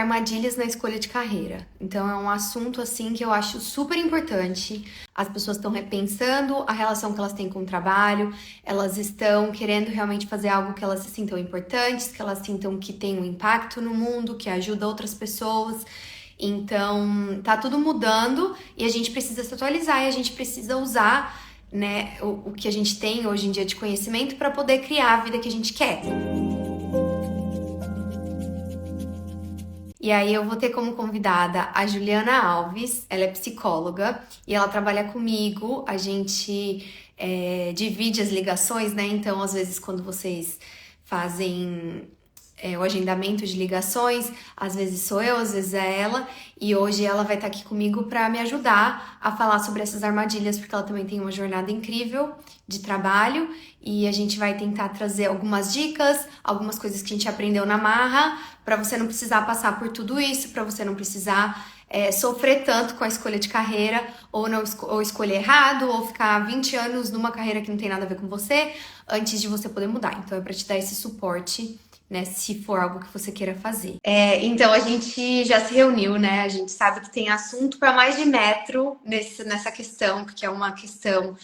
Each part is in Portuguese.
armadilhas na escolha de carreira. Então é um assunto assim que eu acho super importante. As pessoas estão repensando a relação que elas têm com o trabalho, elas estão querendo realmente fazer algo que elas se sintam importantes, que elas sintam que tem um impacto no mundo, que ajuda outras pessoas. Então, tá tudo mudando e a gente precisa se atualizar e a gente precisa usar, né, o que a gente tem hoje em dia de conhecimento para poder criar a vida que a gente quer. E aí eu vou ter como convidada a Juliana Alves, ela é psicóloga e ela trabalha comigo, a gente divide as ligações, né? Então, às vezes, quando vocês fazem o agendamento de ligações, às vezes sou eu, às vezes é ela, e hoje ela vai estar aqui comigo para me ajudar a falar sobre essas armadilhas, porque ela também tem uma jornada incrível de trabalho, e a gente vai tentar trazer algumas dicas, algumas coisas que a gente aprendeu na marra, para você não precisar passar por tudo isso, para você não precisar sofrer tanto com a escolha de carreira, ou escolher errado, ou ficar 20 anos numa carreira que não tem nada a ver com você, antes de você poder mudar. Então é para te dar esse suporte, né, se for algo que você queira fazer. Então a gente já se reuniu, né? A gente sabe que tem assunto para mais de metro nessa questão, porque é uma questão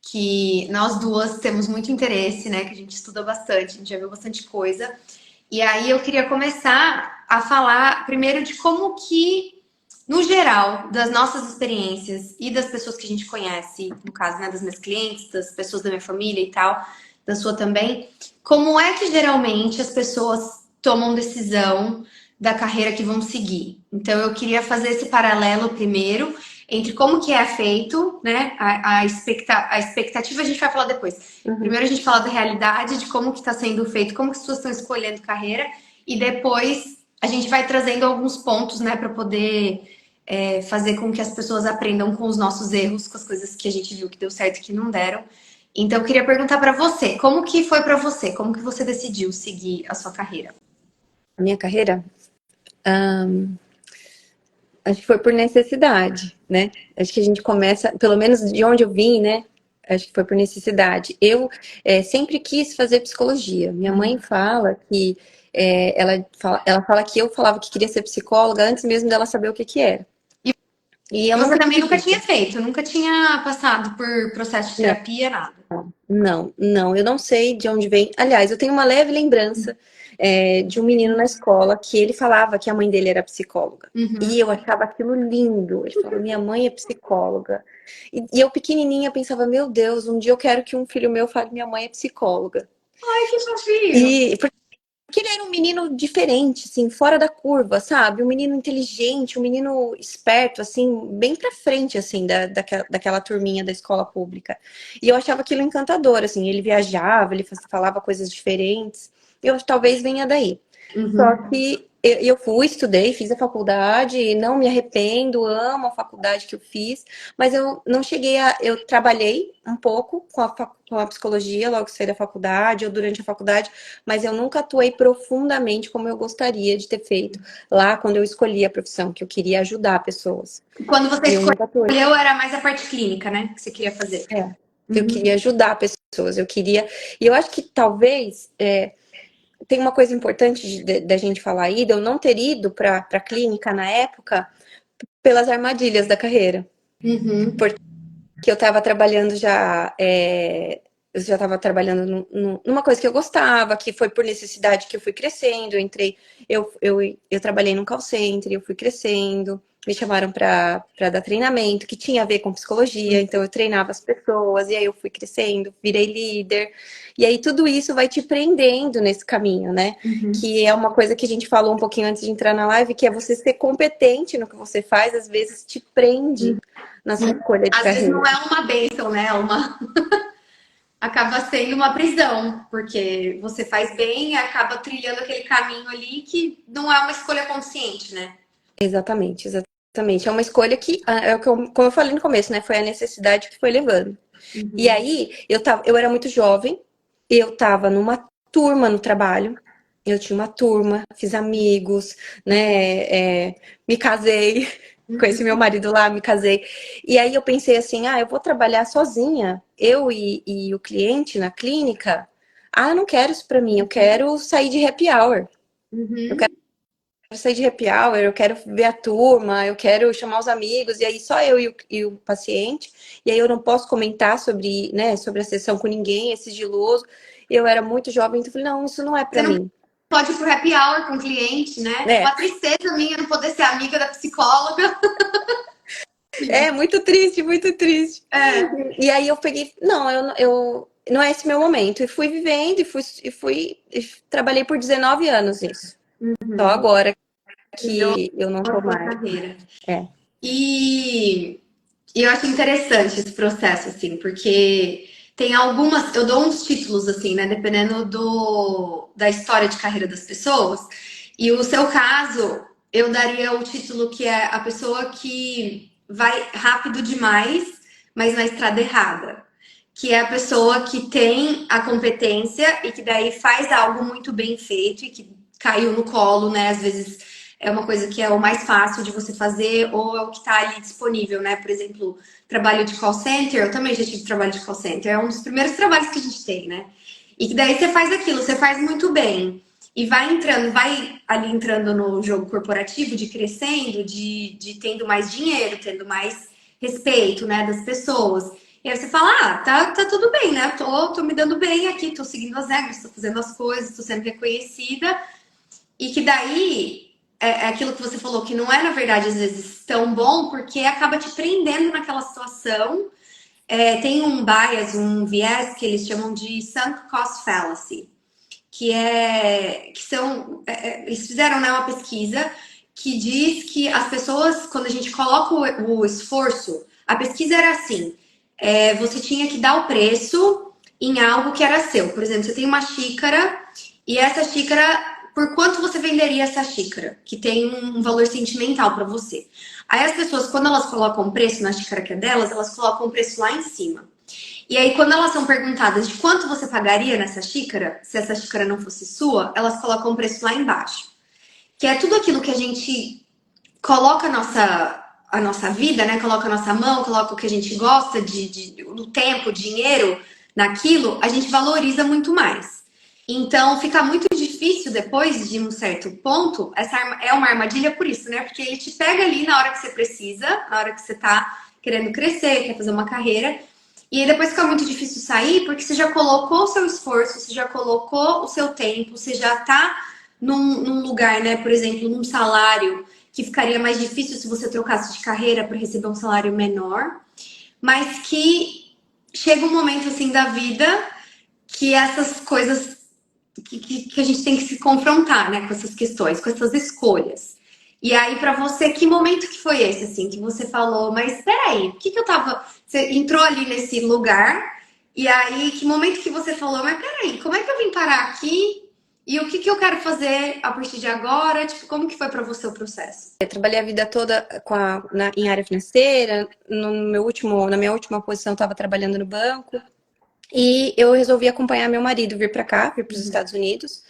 que nós duas temos muito interesse, né? Que a gente estuda bastante, a gente já viu bastante coisa. E aí eu queria começar a falar primeiro de como que, no geral, das nossas experiências e das pessoas que a gente conhece, no caso, né, das minhas clientes, das pessoas da minha família e tal, da sua também, como é que geralmente as pessoas tomam decisão da carreira que vão seguir? Então eu queria fazer esse paralelo primeiro entre como que é feito, né? A expectativa a gente vai falar depois. Primeiro a gente fala da realidade, de como que está sendo feito, como que as pessoas estão escolhendo carreira, e depois a gente vai trazendo alguns pontos, né, para poder fazer com que as pessoas aprendam com os nossos erros, com as coisas que a gente viu que deu certo e que não deram. Então, eu queria perguntar para você, como que foi para você? Como que você decidiu seguir a sua carreira? A minha carreira, acho que foi por necessidade, né? Acho que a gente começa, pelo menos de onde eu vim, né? Acho que foi por necessidade. Eu sempre quis fazer psicologia. Minha mãe fala que ela fala que eu falava que queria ser psicóloga antes mesmo dela saber o que que era. E eu Você nunca também tive nunca dúvida. tinha feito, nunca tinha passado por processo de Não, terapia, nada. não, eu não sei de onde vem. Aliás, eu tenho uma leve lembrança de um menino na escola que ele falava que a mãe dele era psicóloga. Uhum. E eu achava aquilo lindo. Ele falava, minha mãe é psicóloga. E eu pequenininha pensava, meu Deus, um dia eu quero que um filho meu fale, minha mãe é psicóloga. Ai, que fofinho! E porque ele era um menino diferente, assim, fora da curva, sabe? Um menino inteligente, um menino esperto, assim, bem pra frente, assim, daquela turminha da escola pública. E eu achava aquilo encantador, assim, ele viajava, ele falava coisas diferentes. Eu talvez venha daí. Só Uhum. que eu fui, estudei, fiz a faculdade, não me arrependo, amo a faculdade que eu fiz, mas eu não cheguei a. Eu trabalhei um pouco com a psicologia logo que saí da faculdade ou durante a faculdade, mas eu nunca atuei profundamente como eu gostaria de ter feito lá quando eu escolhi a profissão, que eu queria ajudar pessoas. Quando você Eu nunca atuei. escolheu, era mais a parte clínica, né? Que você queria fazer. É, eu Uhum. queria ajudar pessoas, eu queria. E eu acho que talvez. Tem uma coisa importante da gente falar aí, de eu não ter ido para a clínica na época pelas armadilhas da carreira. Uhum. Porque eu estava trabalhando já. Eu já estava trabalhando numa coisa que eu gostava, que foi por necessidade que eu fui crescendo. Eu entrei, eu trabalhei num call center, eu fui crescendo. Me chamaram para dar treinamento, que tinha a ver com psicologia, então eu treinava as pessoas, e aí eu fui crescendo, virei líder. E aí tudo isso vai te prendendo nesse caminho, né? Uhum. Que é uma coisa que a gente falou um pouquinho antes de entrar na live, que é você ser competente no que você faz, às vezes te prende na sua escolha de Às vezes não carreira. é uma bênção, né? Acaba sendo uma prisão, porque você faz bem e acaba trilhando aquele caminho ali que não é uma escolha consciente, né? Exatamente, exatamente. É uma escolha que, como eu falei no começo, né? Foi a necessidade que foi levando. E Uhum. aí, eu era muito jovem, eu tava numa turma no trabalho, eu tinha uma turma, fiz amigos, né? Me casei, conheci meu marido lá, me casei. E aí eu pensei assim, eu vou trabalhar sozinha, eu e o cliente na clínica. Ah, eu não quero isso pra mim, eu quero sair de happy hour. Eu Uhum. quero sair de happy hour, eu quero ver a turma, eu quero chamar os amigos, e aí só eu e o paciente, e aí eu não posso comentar sobre, né, sobre a sessão com ninguém, é sigiloso. Eu era muito jovem, então eu falei, não, isso não é Você para não mim. pode ir pro happy hour com o cliente, né? É, Uma tristeza minha não poder ser amiga da psicóloga. é muito triste, muito triste. É. E aí eu peguei, não, não é esse meu momento. E fui vivendo e trabalhei por 19 anos nisso. Só agora Trilhou que eu não a tô sua mais. carreira. É. E, e eu acho interessante esse processo, assim, porque tem algumas. Eu dou uns títulos, assim, né? Dependendo da história de carreira das pessoas. E o seu caso, eu daria o título que é a pessoa que vai rápido demais, mas na estrada errada. Que é a pessoa que tem a competência e que daí faz algo muito bem feito e que caiu no colo, né? Às vezes é uma coisa que é o mais fácil de você fazer ou é o que está ali disponível, né? Por exemplo, trabalho de call center, eu também já tive trabalho de call center, é um dos primeiros trabalhos que a gente tem, né? E que daí você faz aquilo, você faz muito bem. E vai entrando, vai ali entrando no jogo corporativo, de crescendo, de tendo mais dinheiro, tendo mais respeito, né, das pessoas. E aí você fala, ah, tá tudo bem, né? Tô me dando bem aqui, tô seguindo as regras, tô fazendo as coisas, tô sendo reconhecida. E que daí é aquilo que você falou, que não é, na verdade, às vezes tão bom, porque acaba te prendendo naquela situação. Tem um bias, um viés que eles chamam de sunk cost fallacy, que são, eles fizeram, né, uma pesquisa que diz que as pessoas, quando a gente coloca o esforço, a pesquisa era assim, você tinha que dar o preço em algo que era seu. Por exemplo, você tem uma xícara e essa xícara, por quanto você venderia essa xícara? Que tem um valor sentimental para você. Aí as pessoas, quando elas colocam preço na xícara que é delas, elas colocam o preço lá em cima. E aí, quando elas são perguntadas de quanto você pagaria nessa xícara, se essa xícara não fosse sua, elas colocam o preço lá embaixo. Que é tudo aquilo que a gente coloca a nossa vida, né? Coloca a nossa mão, coloca o que a gente gosta do tempo, dinheiro naquilo, a gente valoriza muito mais. Então fica muito difícil depois de um certo ponto. Essa é uma armadilha por isso, né? Porque ele te pega ali na hora que você precisa, na hora que você tá querendo crescer, quer fazer uma carreira. E aí depois fica muito difícil sair porque você já colocou o seu esforço, você já colocou o seu tempo, você já tá num lugar, né? Por exemplo, num salário que ficaria mais difícil se você trocasse de carreira para receber um salário menor, mas que chega um momento assim da vida que essas coisas que a gente tem que se confrontar, né, com essas questões, com essas escolhas. E aí, para você, que momento que foi esse, assim, que você falou, mas peraí, o que eu tava. Você entrou ali nesse lugar, e aí, que momento que você falou, mas peraí, como é que eu vim parar aqui? E o que eu quero fazer a partir de agora? Tipo, como que foi para você o processo? Eu trabalhei a vida toda em área financeira. Na minha última posição, eu estava trabalhando no banco. E eu resolvi acompanhar meu marido, vir para cá, vir para os Estados Unidos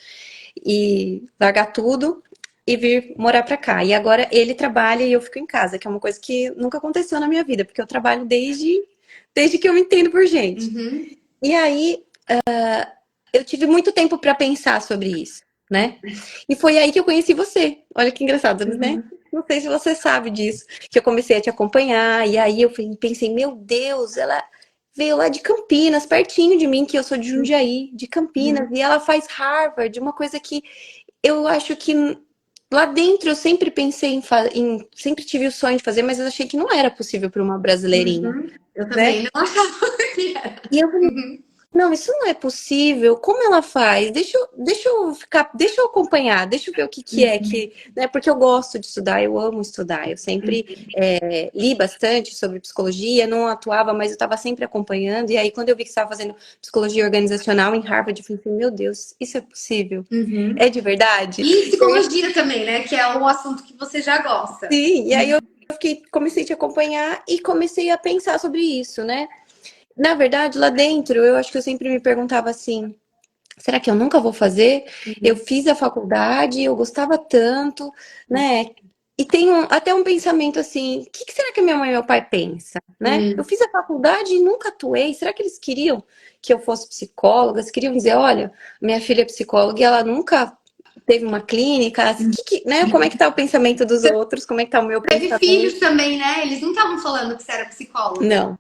e largar tudo e vir morar para cá. E agora ele trabalha e eu fico em casa, que é uma coisa que nunca aconteceu na minha vida, porque eu trabalho desde que eu me entendo por gente. Uhum. E aí eu tive muito tempo para pensar sobre isso, né? E foi aí que eu conheci você. Olha que engraçado, né? Uhum. Não sei se você sabe disso, que eu comecei a te acompanhar, e aí eu pensei, meu Deus, ela veio lá de Campinas, pertinho de mim, que eu sou de Jundiaí, de Campinas, Uhum. e ela faz Harvard, uma coisa que eu acho que lá dentro eu sempre pensei sempre tive o sonho de fazer, mas eu achei que não era possível para uma brasileirinha, Uhum. Eu né? também não achava que era. E eu Uhum. não, isso não é possível. Como ela faz? Deixa eu acompanhar, deixa eu ver o que que é Uhum. que, né? Porque eu gosto de estudar, eu amo estudar. Eu sempre li bastante sobre psicologia, não atuava, mas eu estava sempre acompanhando. E aí, quando eu vi que estava fazendo psicologia organizacional em Harvard, eu pensei, meu Deus, isso é possível? Uhum. É de verdade? E psicologia também, né? Que é um assunto que você já gosta. Sim, e aí eu comecei a te acompanhar e comecei a pensar sobre isso, né? Na verdade, lá dentro, eu acho que eu sempre me perguntava assim. Será que eu nunca vou fazer? Eu fiz a faculdade, eu gostava tanto, né? E tem até um pensamento assim: o que será que minha mãe e meu pai pensam, né? Eu Hum. fiz a faculdade e nunca atuei. Será que eles queriam que eu fosse psicóloga? Eles queriam dizer: olha, minha filha é psicóloga e ela nunca teve uma clínica? Né? Como é que tá o pensamento dos outros? Como é que tá o meu Teve filhos pensamento? também, né? Eles não estavam falando que você era psicóloga. Não,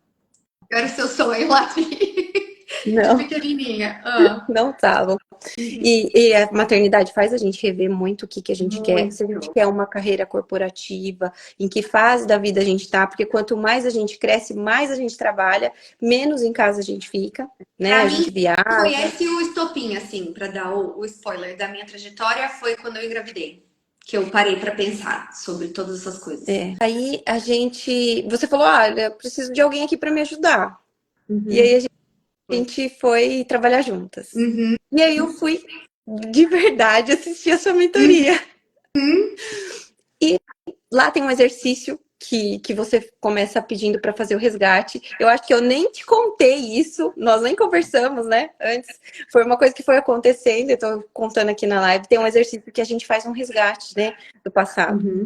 Era o seu sonho lá de não, pequenininha. Ah. não estavam. E a maternidade faz a gente rever muito o que a gente quer. Se a gente Muito. quer uma carreira corporativa, em que fase da vida a gente tá, porque quanto mais a gente cresce, mais a gente trabalha, menos em casa a gente fica, né? Pra A mim, gente foi viaja. esse o estopim, assim, pra dar o spoiler da minha trajetória, foi quando eu engravidei. Que eu parei pra pensar sobre todas essas coisas. Aí a gente. Você falou, olha, eu preciso de alguém aqui para me ajudar. E Uhum. aí a gente foi trabalhar juntas. Uhum. E aí eu fui de verdade assistir a sua mentoria. E lá tem um exercício que você começa pedindo para fazer o resgate. Eu acho que eu nem te contei isso, nós nem conversamos, né? Antes. Foi uma coisa que foi acontecendo, eu tô contando aqui na live. Tem um exercício que a gente faz um resgate, né? Do passado. Uhum.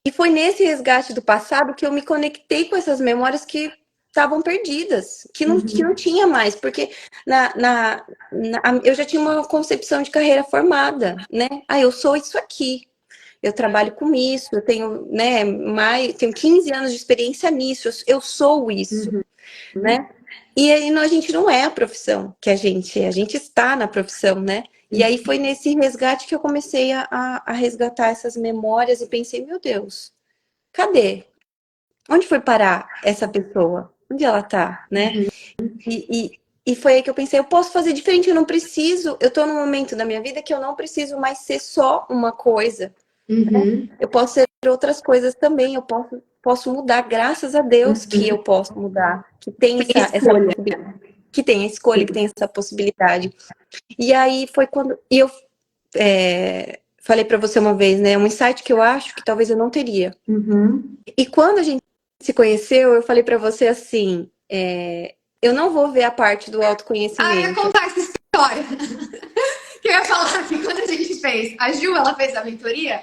E foi nesse resgate do passado que eu me conectei com essas memórias que estavam perdidas, que não tinha mais, porque eu já tinha uma concepção de carreira formada, né? Ah, eu sou isso aqui, eu trabalho com isso, eu tenho, né, tenho 15 anos de experiência nisso, eu sou isso, Uhum. né? E aí a gente não é a profissão que a gente está na profissão, né? E aí foi nesse resgate que eu comecei a resgatar essas memórias e pensei, meu Deus, cadê? Onde foi parar essa pessoa? Onde ela tá, né? Uhum. E foi aí que eu pensei, eu posso fazer diferente, eu não preciso, eu tô num momento da minha vida que eu não preciso mais ser só uma coisa. Uhum. Eu posso ser outras coisas também, posso mudar, graças a Deus que Uhum. eu posso mudar, que tem Tem essa escolha. possibilidade, que tem a escolha, que tem essa possibilidade. E aí foi quando eu falei para você uma vez, né? Um insight que eu acho que talvez eu não teria. Uhum. E quando a gente se conheceu, eu falei para você assim: eu não vou ver a parte do Ah, eu ia autoconhecimento. contar essa história. Que eu ia falar que quando a gente fez, a Ju, ela fez a mentoria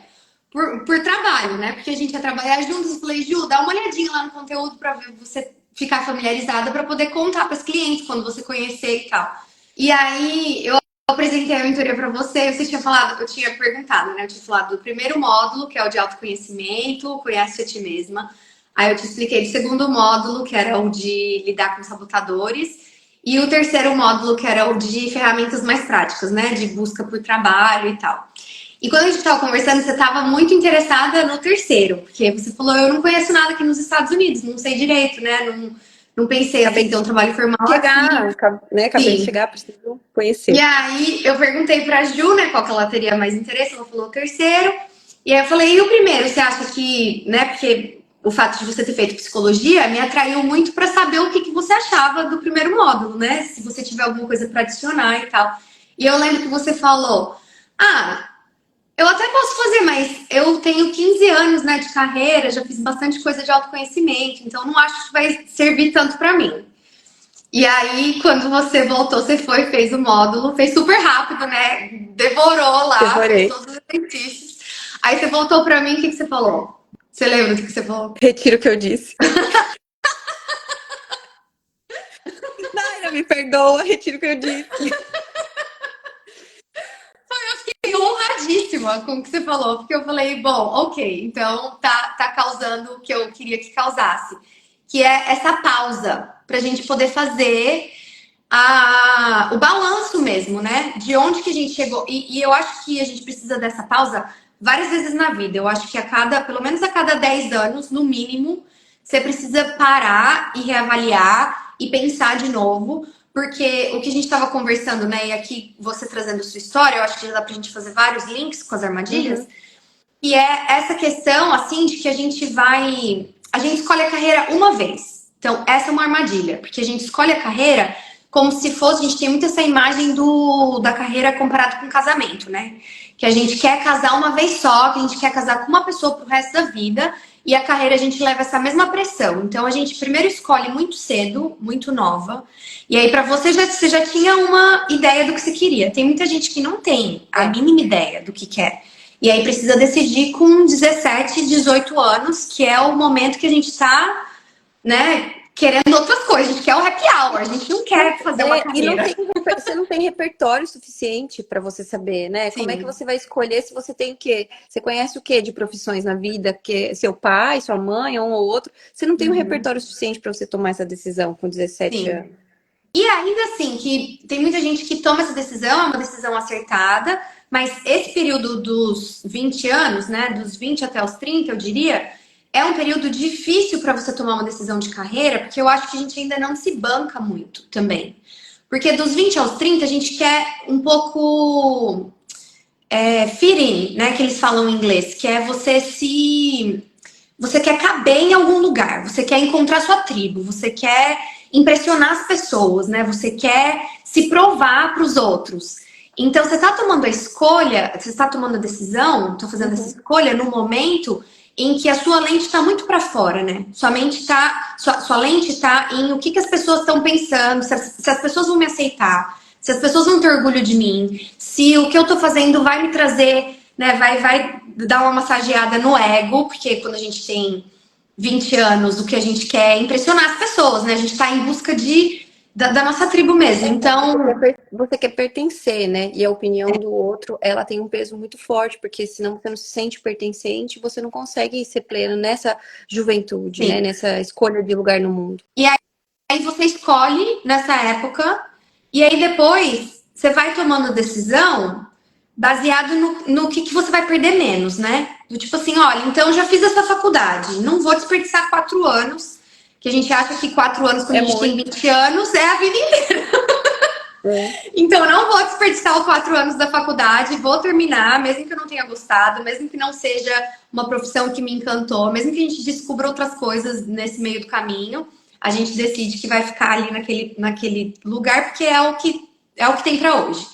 por trabalho, né? Porque a gente ia trabalhar juntos. Eu falei, Ju, dá uma olhadinha lá no conteúdo pra ver você ficar familiarizada pra poder contar pras clientes quando você conhecer e tal. E aí eu apresentei a mentoria pra você, você tinha falado, eu tinha perguntado, né? Eu tinha falado do primeiro módulo, que é o de autoconhecimento, conhece a ti mesma. Aí eu te expliquei do segundo módulo, que era o de lidar com sabotadores. E o terceiro módulo, que era o de ferramentas mais práticas, né? De busca por trabalho e tal. E quando a gente estava conversando, você estava muito interessada no terceiro, porque você falou, eu não conheço nada aqui nos Estados Unidos, não sei direito, né? Não pensei assim, Acabei ter de um trabalho formal aqui. chegar, né? Acabei de Sim. chegar, preciso E conhecer. aí eu perguntei pra Ju, né, qual que ela teria mais interesse, ela falou o terceiro. E aí eu falei, e o primeiro? Você acha que, né, porque o fato de você ter feito psicologia me atraiu muito para saber o que você achava do primeiro módulo, né? Se você tiver alguma coisa para adicionar e tal. E eu lembro que você falou: Ah, eu até posso fazer, mas eu tenho 15 anos, né, de carreira, já fiz bastante coisa de autoconhecimento, então não acho que vai servir tanto para mim. E aí, quando você voltou, você foi, fez o módulo, fez super rápido, né? Devorou lá, fez Devorei. todos os exercícios. Aí você voltou pra mim, o que você falou? Você lembra do que você falou? Retiro o que eu disse. Naira, me perdoa, retiro o que eu disse. Fiquei honradíssima com o que você falou, porque eu falei, bom, ok, então tá causando o que eu queria que causasse. Que é essa pausa, pra gente poder fazer o balanço mesmo, né? De onde que a gente chegou. E eu acho que a gente precisa dessa pausa várias vezes na vida. Eu acho que pelo menos a cada 10 anos, no mínimo, você precisa parar e reavaliar e pensar de novo. Porque o que a gente estava conversando, né? E aqui você trazendo sua história, eu acho que já dá pra gente fazer vários links com as armadilhas. Uhum. E é essa questão, assim, de que a gente vai. A gente escolhe a carreira uma vez. Então, essa é uma armadilha, porque a gente escolhe a carreira como se fosse. A gente tem muito essa imagem da carreira comparado com o casamento, né? Que a gente quer casar uma vez só, que a gente quer casar com uma pessoa pro resto da vida, e a carreira a gente leva essa mesma pressão. Então, a gente primeiro escolhe muito cedo, muito nova, e aí, para você já tinha uma ideia do que você queria. Tem muita gente que não tem a mínima ideia do que quer. E aí precisa decidir com 17, 18 anos, que é o momento que a gente tá, né, querendo outras coisas, a gente quer o happy hour, a gente não quer fazer uma E não carreira. tem, você não tem repertório suficiente para você saber, né? Como é que Sim. você vai escolher se você tem o quê? Você conhece o quê de profissões na vida? Que seu pai, sua mãe, um ou outro. Você não tem um Uhum. repertório suficiente para você tomar essa decisão com 17 Sim. anos. E ainda assim, que tem muita gente que toma essa decisão, é uma decisão acertada, mas esse período dos 20 anos, né, dos 20 até os 30, eu diria, é um período difícil para você tomar uma decisão de carreira, porque eu acho que a gente ainda não se banca muito também. Porque dos 20 aos 30, a gente quer um pouco fit in, né, que eles falam em inglês, que é você quer caber em algum lugar, você quer encontrar sua tribo, você quer impressionar as pessoas, né? Você quer se provar para os outros. Então, você está tomando a escolha, você está tomando a decisão, está fazendo essa Uhum. escolha no momento em que a sua lente está muito para fora, né? Sua mente tá, sua lente está em o que, que as pessoas estão pensando, se as pessoas vão me aceitar, se as pessoas vão ter orgulho de mim, se o que eu estou fazendo vai me trazer, né? Vai dar uma massageada no ego, porque quando a gente tem 20 anos, o que a gente quer é impressionar as pessoas, né? A gente está em busca da nossa tribo mesmo. Então, Você quer pertencer, né? E a opinião do outro, ela tem um peso muito forte, porque senão você não se sente pertencente, você não consegue ser pleno nessa juventude, né? sim. Nessa escolha de lugar no mundo. Aí você escolhe nessa época, e aí depois você vai tomando decisão baseado no que você vai perder menos, né? Do tipo assim, olha, então eu já fiz essa faculdade, não vou desperdiçar 4 anos, que a gente acha que 4 anos, quando É a gente tem muito. 20 anos, é a vida inteira. É. Então, não vou desperdiçar os 4 anos da faculdade, vou terminar, mesmo que eu não tenha gostado, mesmo que não seja uma profissão que me encantou, mesmo que a gente descubra outras coisas nesse meio do caminho, a gente decide que vai ficar ali naquele lugar, porque é o que tem para hoje.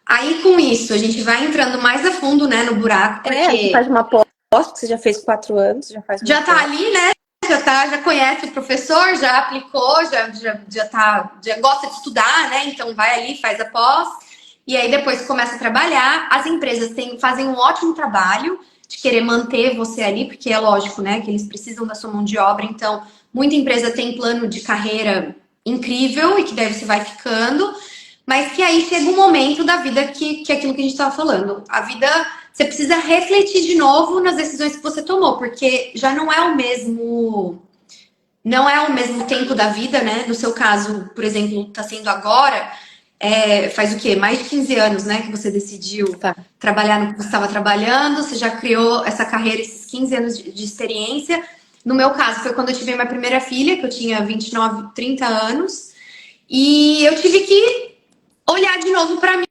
Aí, com isso, a gente vai entrando mais a fundo, né, no buraco, É, aí você porque faz uma pós, porque você já fez 4 anos, já faz uma já tá pós. ali, né? Já conhece o professor, já aplicou, já gosta de estudar, né? Então vai ali, faz a pós, e aí depois começa a trabalhar. As empresas fazem um ótimo trabalho de querer manter você ali, porque é lógico, né? Que eles precisam da sua mão de obra, então muita empresa tem plano de carreira incrível e que daí você vai ficando, mas que aí chega um momento da vida que é aquilo que a gente estava falando. A vida você precisa refletir de novo nas decisões que você tomou, porque já não é o mesmo tempo da vida, né? No seu caso, por exemplo, está sendo agora, faz o quê? Mais de 15 anos, né? Que você decidiu Tá. trabalhar no que você estava trabalhando, você já criou essa carreira, esses 15 anos de experiência. No meu caso, foi quando eu tive minha primeira filha, que eu tinha 29, 30 anos, e eu tive que olhar de novo para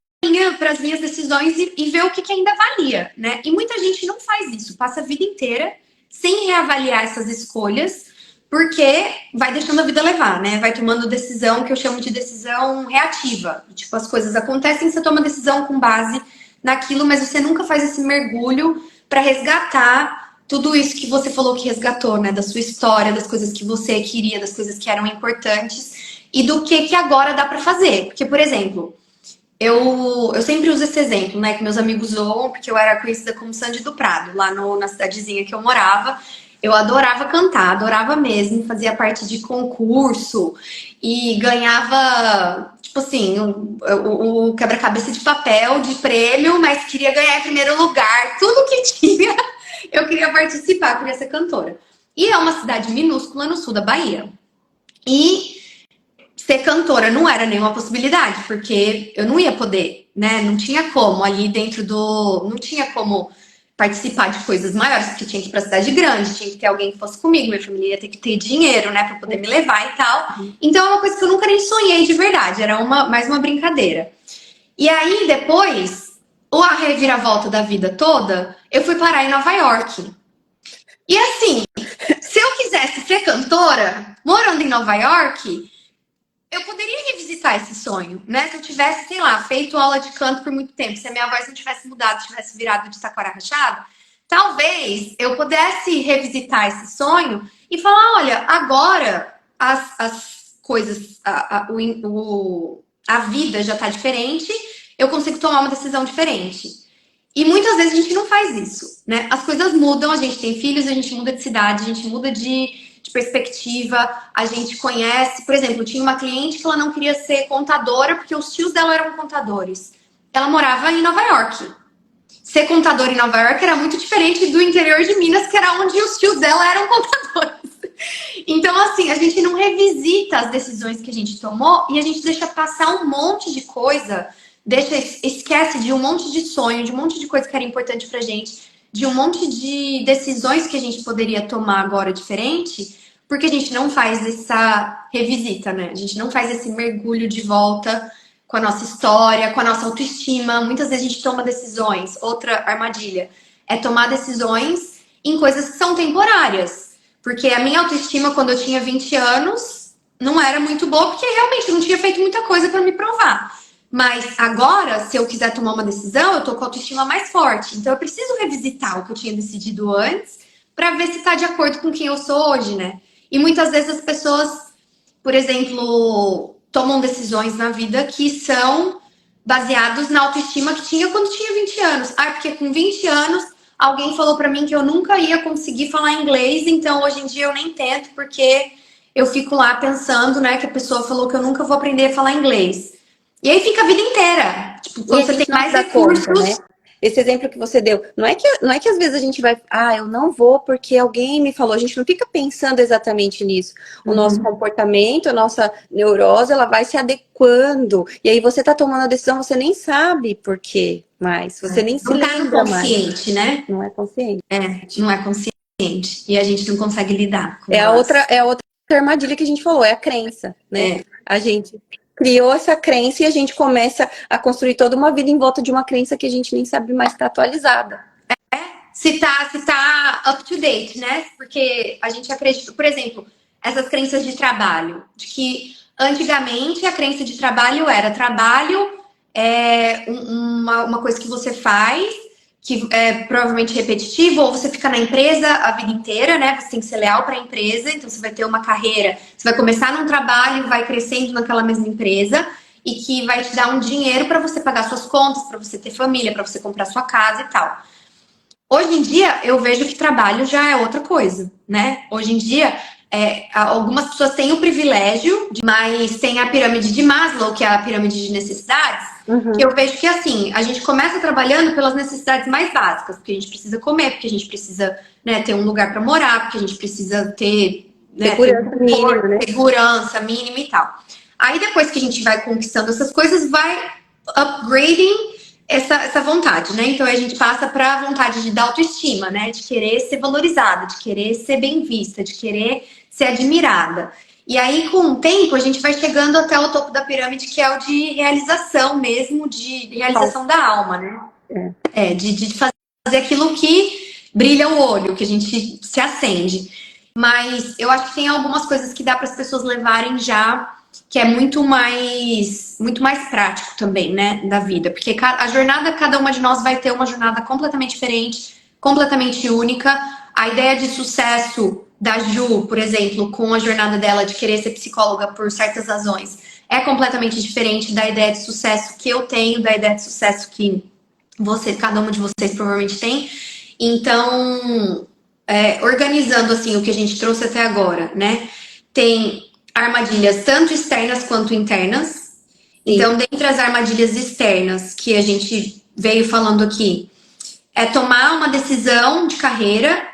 as minhas decisões e ver o que ainda valia, né? E muita gente não faz isso, passa a vida inteira sem reavaliar essas escolhas, porque vai deixando a vida levar, né? Vai tomando decisão que eu chamo de decisão reativa. Tipo, as coisas acontecem, você toma decisão com base naquilo, mas você nunca faz esse mergulho para resgatar tudo isso que você falou que resgatou, né? Da sua história, das coisas que você queria, das coisas que eram importantes e do que agora dá para fazer. Porque, por exemplo, eu sempre uso esse exemplo, né? Que meus amigos zoam, porque eu era conhecida como Sandy do Prado, lá na cidadezinha que eu morava. Eu adorava cantar, adorava mesmo, fazia parte de concurso e ganhava, tipo assim, o quebra-cabeça de papel de prêmio, mas queria ganhar em primeiro lugar. Tudo que tinha, eu queria participar, queria ser cantora. E é uma cidade minúscula no sul da Bahia. E ser cantora não era nenhuma possibilidade, porque eu não ia poder, né? Não tinha como ali dentro do. Não tinha como participar de coisas maiores, porque tinha que ir pra cidade grande, tinha que ter alguém que fosse comigo, minha família ia ter que ter dinheiro, né, pra poder me levar e tal. Então é uma coisa que eu nunca nem sonhei de verdade, era mais uma brincadeira. E aí, depois, a reviravolta da vida toda, eu fui parar em Nova York. E assim, se eu quisesse ser cantora, morando em Nova York, eu poderia revisitar esse sonho, né? Se eu tivesse, sei lá, feito aula de canto por muito tempo, se a minha voz não tivesse mudado, tivesse virado de saquara rachada, talvez eu pudesse revisitar esse sonho e falar: olha, agora as coisas, a vida já tá diferente, eu consigo tomar uma decisão diferente. E muitas vezes a gente não faz isso, né? As coisas mudam, a gente tem filhos, a gente muda de cidade, a gente muda de perspectiva, a gente conhece. Por exemplo, tinha uma cliente que ela não queria ser contadora porque os tios dela eram contadores. Ela morava em Nova York. Ser contador em Nova York era muito diferente do interior de Minas, que era onde os tios dela eram contadores. Então, assim, a gente não revisita as decisões que a gente tomou e a gente deixa passar um monte de coisa, esquece de um monte de sonho, de um monte de coisa que era importante pra gente, de um monte de decisões que a gente poderia tomar agora diferente, porque a gente não faz essa revisita, né? A gente não faz esse mergulho de volta com a nossa história, com a nossa autoestima. Muitas vezes a gente toma decisões. Outra armadilha é tomar decisões em coisas que são temporárias. Porque a minha autoestima, quando eu tinha 20 anos, não era muito boa, porque realmente eu não tinha feito muita coisa para me provar. Mas agora, se eu quiser tomar uma decisão, eu tô com a autoestima mais forte. Então eu preciso revisitar o que eu tinha decidido antes para ver se tá de acordo com quem eu sou hoje, né? E muitas vezes as pessoas, por exemplo, tomam decisões na vida que são baseados na autoestima que tinha quando tinha 20 anos. Ah, porque com 20 anos alguém falou pra mim que eu nunca ia conseguir falar inglês, então hoje em dia eu nem tento, porque eu fico lá pensando, né, que a pessoa falou que eu nunca vou aprender a falar inglês. E aí fica a vida inteira. Tipo, E a quando você tem gente não se mais dá recursos. conta, né? Esse exemplo que você deu, não é que às vezes a gente vai, eu não vou porque alguém me falou, a gente não fica pensando exatamente nisso. O nosso comportamento, a nossa neurose, ela vai se adequando. E aí você tá tomando a decisão, você nem sabe por quê mais, você nem se Não tá no lembra mais. consciente, né? Não é consciente. Não é consciente. E a gente não consegue lidar com É a elas. outra armadilha que a gente falou, é a crença, né? A gente criou essa crença e a gente começa a construir toda uma vida em volta de uma crença que a gente nem sabe mais estar atualizada. Se tá up to date, né? Porque a gente acredita, por exemplo, essas crenças de trabalho, de que antigamente a crença de trabalho é uma coisa que você faz, que é provavelmente repetitivo, ou você fica na empresa a vida inteira, né? Você tem que ser leal para a empresa, então você vai ter uma carreira, você vai começar num trabalho, vai crescendo naquela mesma empresa e que vai te dar um dinheiro para você pagar suas contas, para você ter família, para você comprar sua casa e tal. Hoje em dia, eu vejo que trabalho já é outra coisa, né? Hoje em dia, algumas pessoas têm o privilégio, mas tem a pirâmide de Maslow, que é a pirâmide de necessidades, que eu vejo que, assim, a gente começa trabalhando pelas necessidades mais básicas, porque a gente precisa comer, porque a gente precisa, né, ter um lugar para morar, porque a gente precisa ter, né, Segurança mínima, né? segurança mínima e tal. Aí, depois que a gente vai conquistando essas coisas, vai upgrading essa vontade, né? Então a gente passa para a vontade de dar autoestima, né? De querer ser valorizada, de querer ser bem vista, de querer ser admirada. E aí, com o tempo, a gente vai chegando até o topo da pirâmide, que é o de realização mesmo, de realização da alma, né? De fazer aquilo que brilha o olho, que a gente se acende. Mas eu acho que tem algumas coisas que dá para as pessoas levarem já, que é muito mais prático também, né, da vida. Porque a jornada, cada uma de nós vai ter uma jornada completamente diferente, completamente única. A ideia de sucesso da Ju, por exemplo, com a jornada dela de querer ser psicóloga por certas razões, é completamente diferente da ideia de sucesso que eu tenho, da ideia de sucesso que cada uma de vocês provavelmente tem. Então, organizando assim o que a gente trouxe até agora, né? Tem armadilhas tanto externas quanto internas. Então, dentre as armadilhas externas que a gente veio falando aqui, é tomar uma decisão de carreira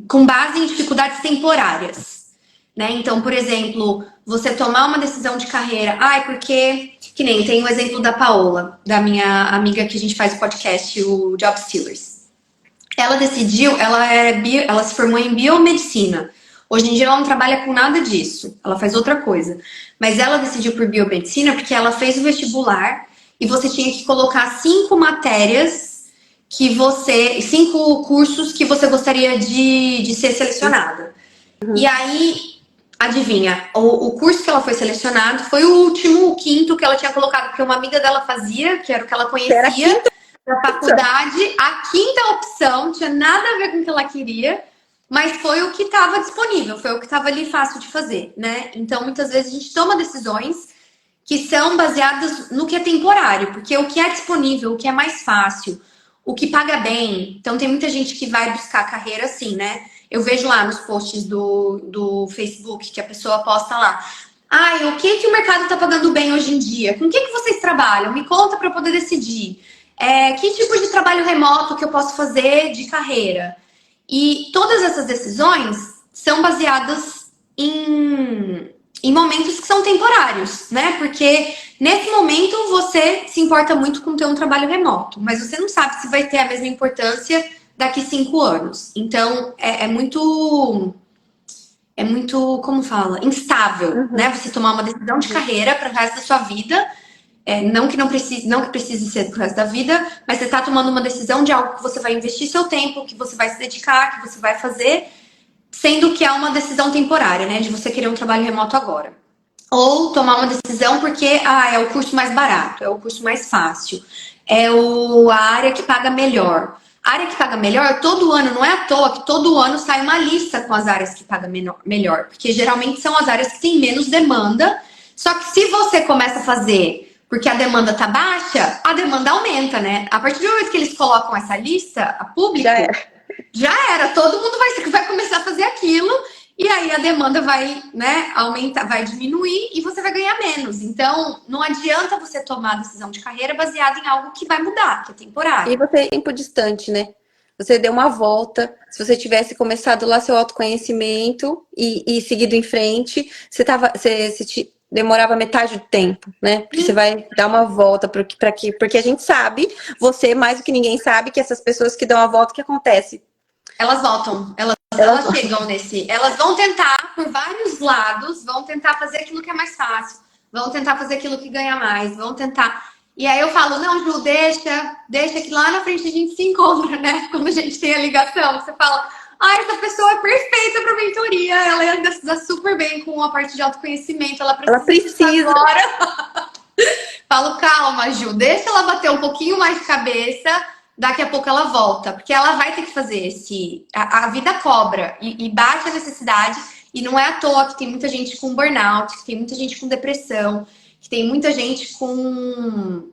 com base em dificuldades temporárias, né? Então, por exemplo, você tomar uma decisão de carreira, porque, que nem tem o exemplo da Paola, da minha amiga que a gente faz o podcast, o Job Stealers. Ela decidiu, ela se formou em biomedicina. Hoje em dia ela não trabalha com nada disso, ela faz outra coisa. Mas ela decidiu por biomedicina porque ela fez o vestibular e você tinha que colocar 5 matérias cinco cursos que você gostaria de ser selecionada. E aí, adivinha, o curso que ela foi selecionada foi o último, o quinto que ela tinha colocado, porque uma amiga dela fazia, que era o que ela conhecia na faculdade. A quinta opção tinha nada a ver com o que ela queria, mas foi o que estava disponível, foi o que estava ali fácil de fazer, né? Então, muitas vezes a gente toma decisões que são baseadas no que é temporário, porque o que é disponível, o que é mais fácil, o que paga bem. Então, tem muita gente que vai buscar carreira assim, né? eu vejo lá nos posts do Facebook que a pessoa posta lá. Ai, o que o mercado está pagando bem hoje em dia? Com o que vocês trabalham? Me conta para eu poder decidir. Que tipo de trabalho remoto que eu posso fazer de carreira? E todas essas decisões são baseadas em momentos que são temporários, né? Porque nesse momento você se importa muito com ter um trabalho remoto, mas você não sabe se vai ter a mesma importância daqui 5 anos. Então é muito, como fala, instável, Uhum. né? Você tomar uma decisão de carreira para o resto da sua vida. Não que precise ser pro resto da vida, mas você está tomando uma decisão de algo que você vai investir seu tempo, que você vai se dedicar, que você vai fazer, sendo que é uma decisão temporária, né? De você querer um trabalho remoto agora. Ou tomar uma decisão porque é o curso mais barato, é o curso mais fácil, a área que paga melhor. A área que paga melhor, todo ano, não é à toa que todo ano sai uma lista com as áreas que pagam melhor, porque geralmente são as áreas que têm menos demanda. Só que se você começa a fazer porque a demanda tá baixa, a demanda aumenta, né? A partir do momento que eles colocam essa lista a Já público, é. já era, todo mundo vai começar a fazer aquilo, e aí a demanda vai, né, aumentar, vai diminuir e você vai ganhar menos. Então, não adianta você tomar a decisão de carreira baseada em algo que vai mudar, que é E temporário. você é tempo distante, né? Você deu uma volta. Se você tivesse começado lá seu autoconhecimento e seguido em frente, demorava metade do tempo, né? Porque você vai dar uma volta porque a gente sabe, você mais do que ninguém sabe que essas pessoas que dão a volta, o que acontece? Elas voltam, Elas elas chegam elas vão tentar por vários lados, vão tentar fazer aquilo que é mais fácil, vão tentar fazer aquilo que ganha mais, vão tentar. E aí eu falo, não, Ju, deixa que lá na frente a gente se encontra, né? Quando a gente tem a ligação, você fala, essa pessoa é perfeita para mentoria, ela ainda se dá super bem com a parte de autoconhecimento, ela ela precisa disso precisa. agora. Falo, calma, Ju, deixa ela bater um pouquinho mais de cabeça, daqui a pouco ela volta, porque ela vai ter que fazer a vida cobra e bate a necessidade, e não é à toa que tem muita gente com burnout, que tem muita gente com depressão, que tem muita gente com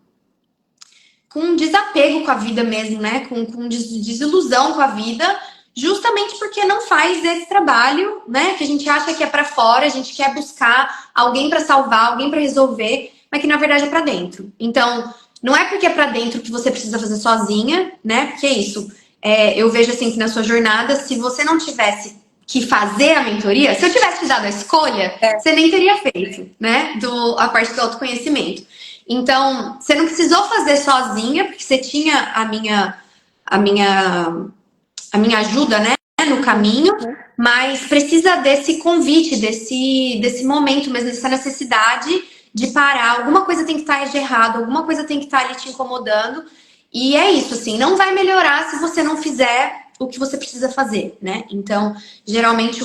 desapego com a vida mesmo, né? Com desilusão com a vida, justamente porque não faz esse trabalho, né? Que a gente acha que é para fora, a gente quer buscar alguém para salvar, alguém para resolver, mas que na verdade é para dentro. Então, não é porque é para dentro que você precisa fazer sozinha, né? Porque é isso. Eu vejo assim que na sua jornada, se você não tivesse que fazer a mentoria, se eu tivesse te dado a escolha, É. você nem teria feito, né? A parte do autoconhecimento. Então, você não precisou fazer sozinha, porque você tinha a minha, a minha ajuda, né, no caminho, mas precisa desse convite, desse momento mesmo, dessa necessidade de parar. Alguma coisa tem que estar de errado, alguma coisa tem que estar ali te incomodando. E é isso, assim, não vai melhorar se você não fizer o que você precisa fazer, né? Então, geralmente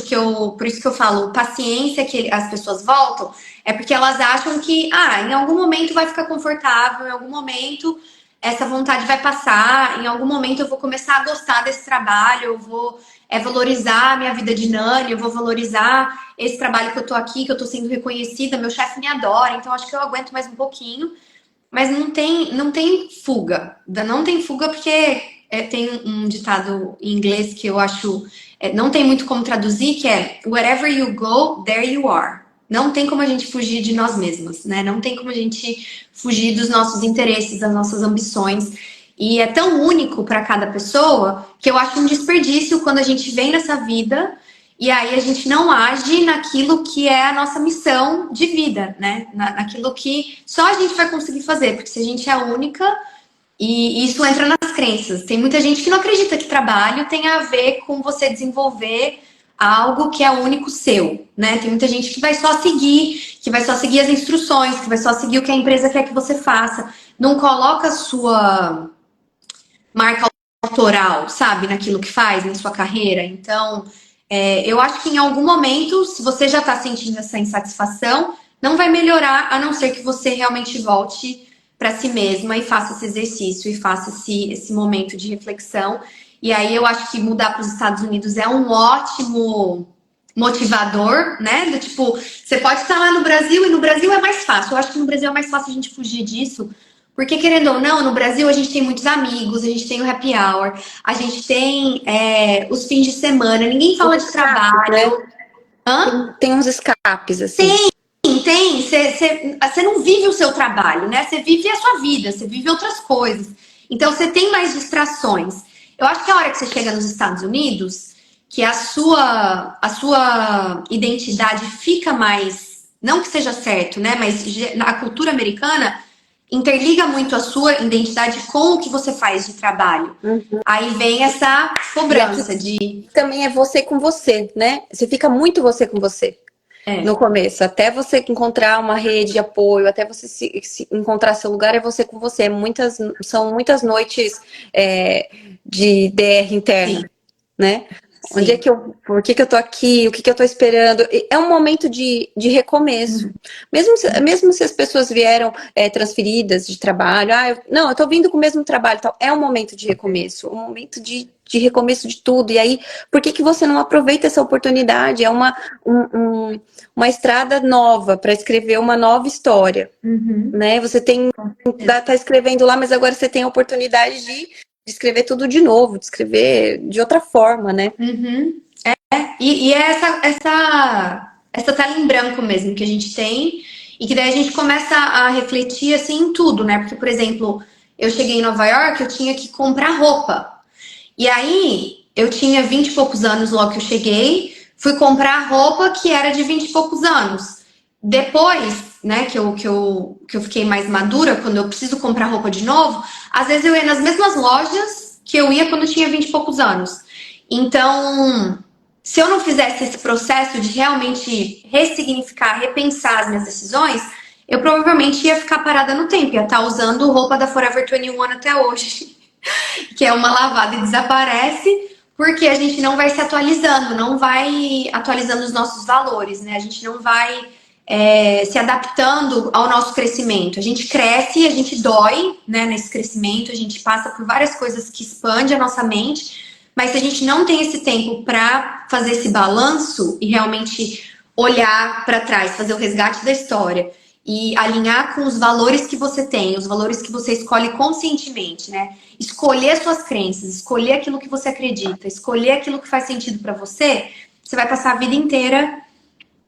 por isso que eu falo, paciência que as pessoas voltam, é porque elas acham que, em algum momento vai ficar confortável, em algum momento essa vontade vai passar, em algum momento eu vou começar a gostar desse trabalho, eu vou valorizar a minha vida de nani, eu vou valorizar esse trabalho que eu tô aqui, que eu tô sendo reconhecida, meu chefe me adora, então acho que eu aguento mais um pouquinho. Mas não tem fuga. Não tem fuga porque tem um ditado em inglês que eu acho. Não tem muito como traduzir, que é wherever you go, there you are. Não tem como a gente fugir de nós mesmas, né? Não tem como a gente fugir dos nossos interesses, das nossas ambições. E é tão único para cada pessoa que eu acho um desperdício quando a gente vem nessa vida e aí a gente não age naquilo que é a nossa missão de vida, né? Naquilo que só a gente vai conseguir fazer, porque se a gente é única, e isso entra nas crenças. Tem muita gente que não acredita que trabalho tem a ver com você desenvolver algo que é único seu, né? Tem muita gente que vai só seguir as instruções, que vai só seguir o que a empresa quer que você faça. Não coloca a sua marca autoral, sabe, naquilo que faz, na sua carreira. Então, eu acho que em algum momento, se você já está sentindo essa insatisfação, não vai melhorar, a não ser que você realmente volte para si mesma e faça esse exercício e faça esse momento de reflexão. E aí eu acho que mudar para os Estados Unidos é um ótimo motivador, né? Do tipo, você pode estar lá no Brasil e no Brasil é mais fácil. Eu acho que no Brasil é mais fácil a gente fugir disso, Porque, querendo ou não, no Brasil a gente tem muitos amigos, a gente tem o happy hour, a gente tem os fins de semana, ninguém Os fala de escapes, né? trabalho. Hã? Tem uns escapes, assim. Tem, você não vive o seu trabalho, né? Você vive a sua vida, você vive outras coisas. Então você tem mais distrações. Eu acho que a hora que você chega nos Estados Unidos, que a sua identidade fica mais, não que seja certo, né? Mas a cultura americana interliga muito a sua identidade com o que você faz de trabalho. Uhum. Aí vem essa E aqui cobrança de. também é você com você, né? Você fica muito você com você no É, começo. Até você encontrar uma rede de apoio, até você encontrar seu lugar, é você com você. São muitas noites de DR sim, interna, né? Onde é sim. que por que que eu tô aqui? O que que eu tô esperando? É um momento de recomeço. Mesmo se as pessoas vieram transferidas de trabalho, não, eu tô vindo com o mesmo trabalho, e tal. É um momento de recomeço, um momento de recomeço de tudo. E aí, por que que você não aproveita essa oportunidade? É uma estrada nova para escrever uma nova história, Uhum. né? Você tá escrevendo lá, mas agora você tem a oportunidade de escrever tudo de novo, de escrever de outra forma, né? Uhum. E é essa tela em branco mesmo que a gente tem, e que daí a gente começa a refletir assim em tudo, né? Porque, por exemplo, eu cheguei em Nova York, eu tinha que comprar roupa. E aí eu tinha 20 e poucos anos logo que eu cheguei, fui comprar roupa que era de 20 e poucos anos. Depois, né, que eu fiquei mais madura, quando eu preciso comprar roupa de novo, às vezes eu ia nas mesmas lojas que eu ia quando eu tinha 20 e poucos anos. Então, se eu não fizesse esse processo de realmente ressignificar, repensar as minhas decisões, eu provavelmente ia ficar parada no tempo, ia estar usando roupa da Forever 21 até hoje, que é uma lavada e desaparece, porque a gente não vai se atualizando, não vai atualizando os nossos valores, né? A gente não vai se adaptando ao nosso crescimento. A gente cresce, a gente dói, né, nesse crescimento, a gente passa por várias coisas que expandem a nossa mente, mas se a gente não tem esse tempo para fazer esse balanço e realmente olhar para trás, fazer o resgate da história e alinhar com os valores que você tem, os valores que você escolhe conscientemente, né? Escolher suas crenças, escolher aquilo que você acredita, escolher aquilo que faz sentido para você, você vai passar a vida inteira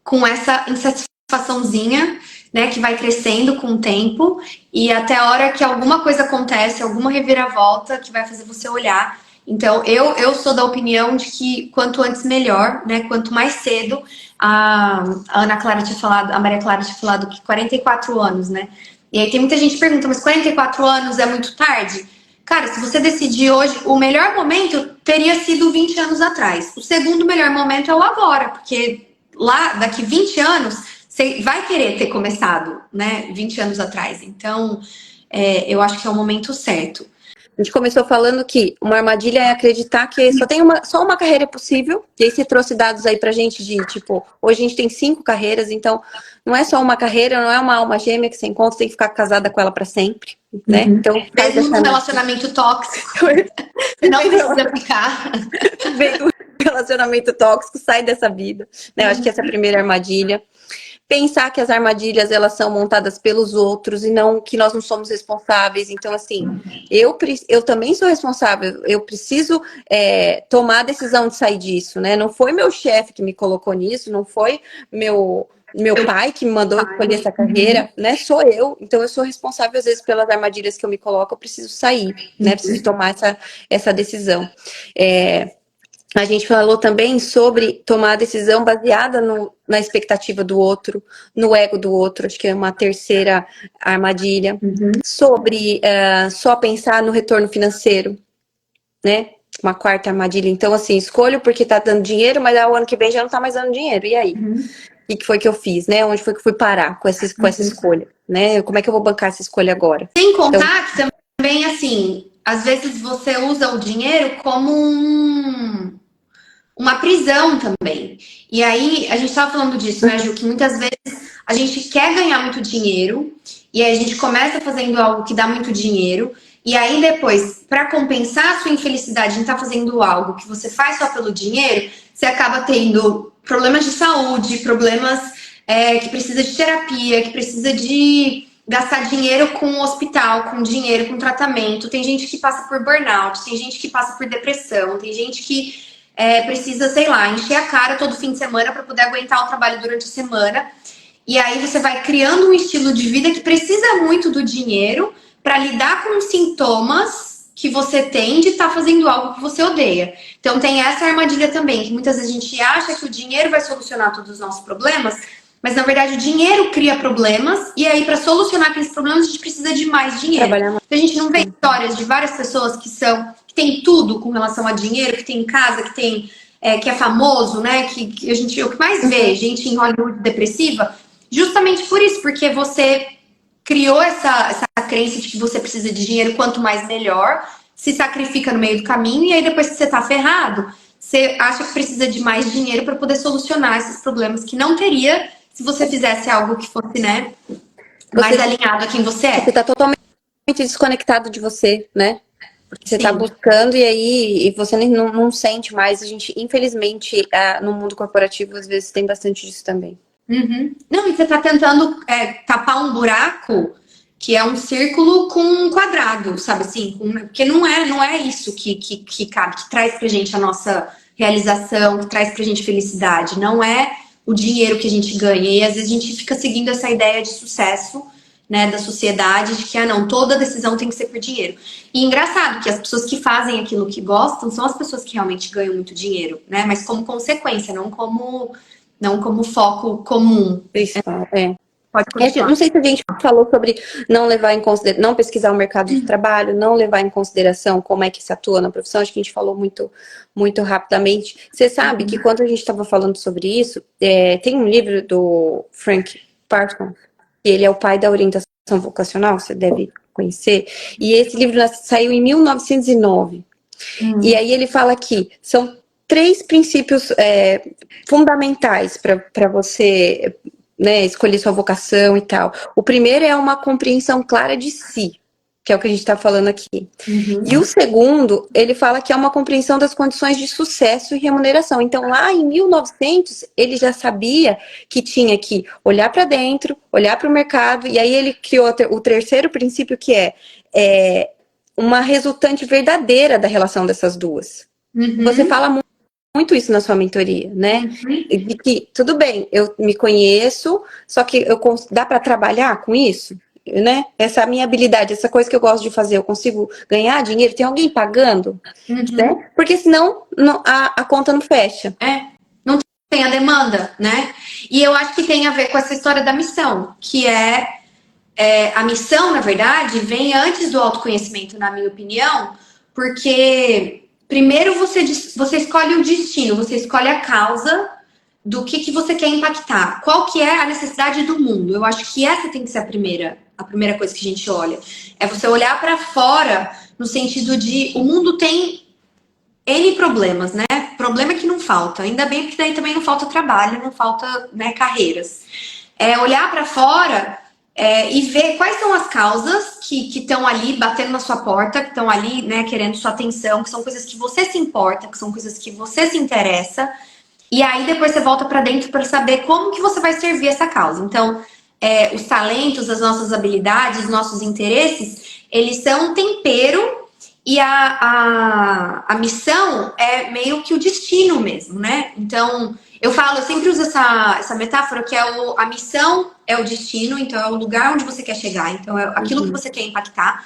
com essa insatisfaçãozinha, né, que vai crescendo com o tempo e até a hora que alguma coisa acontece, alguma reviravolta que vai fazer você olhar. Então, eu sou da opinião de que quanto antes melhor, né? Quanto mais cedo. A Ana Clara tinha falado, a Maria Clara tinha falado que 44 anos, né? E aí tem muita gente que pergunta, mas 44 anos é muito tarde? Cara, se você decidir hoje, o melhor momento teria sido 20 anos atrás. O segundo melhor momento é o agora, porque lá, daqui 20 anos, você vai querer ter começado, né? 20 anos atrás. Então, eu acho que é o momento certo. A gente começou falando que uma armadilha é acreditar que só uma carreira possível. E aí você trouxe dados aí pra gente de, tipo, hoje a gente tem 5 carreiras, então não é só uma carreira, não é uma alma gêmea que você encontra, você tem que ficar casada com ela pra sempre, né? Uhum. Então, sai Mesmo dessa... num relacionamento tóxico, você não precisa ficar. Vem do relacionamento tóxico, sai dessa vida, né? Eu acho que essa é a primeira armadilha. Pensar que as armadilhas elas são montadas pelos outros e não que nós não somos responsáveis. Então, assim, eu também sou responsável. Eu preciso tomar a decisão de sair disso, né? Não foi meu chefe que me colocou nisso, não foi meu pai que me mandou escolher essa carreira, né? Sou eu. Então, eu sou responsável, às vezes, pelas armadilhas que eu me coloco. Eu preciso sair, né? Preciso tomar essa decisão. A gente falou também sobre tomar a decisão baseada na expectativa do outro, no ego do outro, acho que é uma terceira armadilha. Sobre só pensar no retorno financeiro, né? Uma quarta armadilha. Então, assim, escolho porque tá dando dinheiro, mas o ano que vem já não tá mais dando dinheiro. E aí? O que foi que eu fiz, né? Onde foi que eu fui parar com essa escolha, né? Como é que eu vou bancar essa escolha agora? Sem Então, contar que também, assim, às vezes você usa o dinheiro como uma prisão também. E aí, a gente estava falando disso, né, Ju? Que muitas vezes a gente quer ganhar muito dinheiro e aí a gente começa fazendo algo que dá muito dinheiro. E aí, depois, para compensar a sua infelicidade em estar fazendo algo que você faz só pelo dinheiro, você acaba tendo problemas de saúde, problemas que precisa de terapia, que precisa de gastar dinheiro com o hospital, com dinheiro com tratamento. Tem gente que passa por burnout, tem gente que passa por depressão, tem gente que precisa, sei lá, encher a cara todo fim de semana para poder aguentar o trabalho durante a semana. E aí você vai criando um estilo de vida que precisa muito do dinheiro para lidar com os sintomas que você tem de estar fazendo algo que você odeia. Então tem essa armadilha também, que muitas vezes a gente acha que o dinheiro vai solucionar todos os nossos problemas, mas na verdade o dinheiro cria problemas, e aí para solucionar aqueles problemas a gente precisa de mais dinheiro. Trabalhar mais. Então, a gente não vê histórias de várias pessoas que tem tudo com relação a dinheiro, que tem casa, que tem que é famoso, né? Que a gente o que mais vê gente em Hollywood depressiva, justamente por isso, porque você criou essa crença de que você precisa de dinheiro, quanto mais melhor, se sacrifica no meio do caminho, e aí depois que você tá ferrado, você acha que precisa de mais dinheiro para poder solucionar esses problemas que não teria se você fizesse algo que fosse, né, mais alinhado a quem você é. Você tá totalmente desconectado de você, né? Porque você Sim. tá buscando e você não sente mais. A gente, infelizmente, no mundo corporativo, às vezes tem bastante disso também. Uhum. Não, e você tá tentando tapar um buraco que é um círculo com um quadrado, sabe assim? Porque não é isso que cabe, que traz pra gente a nossa realização, que traz pra gente felicidade. Não é o dinheiro que a gente ganha. E às vezes a gente fica seguindo essa ideia de sucesso, né, da sociedade, de que, não, toda decisão tem que ser por dinheiro. E engraçado que as pessoas que fazem aquilo que gostam são as pessoas que realmente ganham muito dinheiro, né? Mas como consequência, não como foco comum. Principal, Pode continuar. Não sei se a gente falou sobre não levar em consideração, não pesquisar o mercado de trabalho, não levar em consideração como é que se atua na profissão. Acho que a gente falou muito, muito rapidamente. Você sabe que quando a gente estava falando sobre isso, tem um livro do Frank Parsons, que ele é o pai da orientação vocacional, você deve conhecer. E esse livro saiu em 1909. E aí ele fala que são 3 princípios fundamentais para você, né, escolher sua vocação e tal. O primeiro é uma compreensão clara de si, que é o que a gente está falando aqui. E o segundo, ele fala que é uma compreensão das condições de sucesso e remuneração. Então, lá em 1900, ele já sabia que tinha que olhar para dentro, olhar para o mercado, e aí ele criou o terceiro princípio, que é uma resultante verdadeira da relação dessas duas. Você fala muito isso na sua mentoria, né? De que, tudo bem, eu me conheço, só que dá para trabalhar com isso, né? Essa é a minha habilidade, essa coisa que eu gosto de fazer, eu consigo ganhar dinheiro, tem alguém pagando, né? Porque senão a conta não fecha. Não tem a demanda, né? E eu acho que tem a ver com essa história da missão, que a missão, na verdade, vem antes do autoconhecimento, na minha opinião, porque primeiro você escolhe o destino, você escolhe a causa do que você quer impactar. Qual que é a necessidade do mundo? Eu acho que essa tem que ser a primeira coisa que a gente olha. É você olhar para fora no sentido de o mundo tem N problemas, né? Problema que não falta. Ainda bem que daí também não falta trabalho, não falta, né, carreiras. Olhar para fora e ver quais são as causas que estão ali batendo na sua porta, que estão ali, né, querendo sua atenção, que são coisas que você se importa, que são coisas que você se interessa. E aí depois você volta para dentro para saber como que você vai servir essa causa. Então, os talentos, as nossas habilidades, os nossos interesses, eles são um tempero. E a missão é meio que o destino mesmo, né? Então, eu sempre uso essa metáfora que a missão é o destino, então é o lugar onde você quer chegar, então é aquilo que você quer impactar.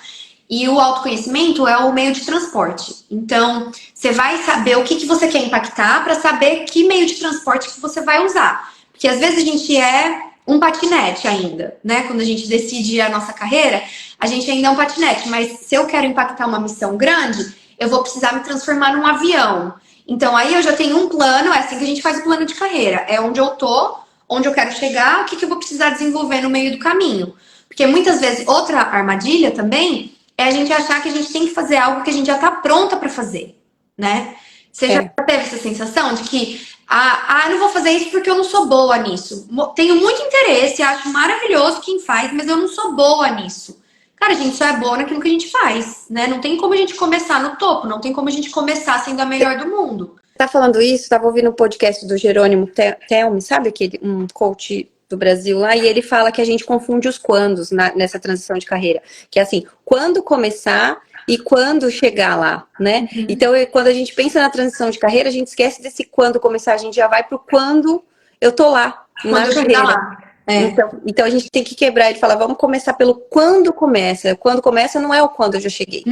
E o autoconhecimento é o meio de transporte. Então, você vai saber o que você quer impactar para saber que meio de transporte que você vai usar. Porque às vezes a gente é um patinete ainda, né? Quando a gente decide a nossa carreira, a gente ainda é um patinete, mas se eu quero impactar uma missão grande, eu vou precisar me transformar num avião. Então aí eu já tenho um plano, é assim que a gente faz o plano de carreira. É onde eu tô, onde eu quero chegar, o que eu vou precisar desenvolver no meio do caminho. Porque muitas vezes, outra armadilha também, é a gente achar que a gente tem que fazer algo que a gente já tá pronta para fazer, né? Você já teve essa sensação de que eu não vou fazer isso porque eu não sou boa nisso. Tenho muito interesse, acho maravilhoso quem faz, mas eu não sou boa nisso. Cara, a gente só é boa naquilo que a gente faz, né? Não tem como a gente começar no topo, não tem como a gente começar sendo a melhor do mundo. Tá falando isso, tava ouvindo um podcast do Jerônimo Telme, sabe aquele um coach do Brasil lá, e ele fala que a gente confunde os quandos nessa transição de carreira. Que é assim, quando começar e quando chegar lá, né? Então, quando a gente pensa na transição de carreira, a gente esquece desse quando começar, a gente já vai pro quando eu tô lá, Quando na eu chegar carreira. lá. É. Então a gente tem que quebrar e falar, vamos começar pelo quando começa. Quando começa não é o quando eu já cheguei.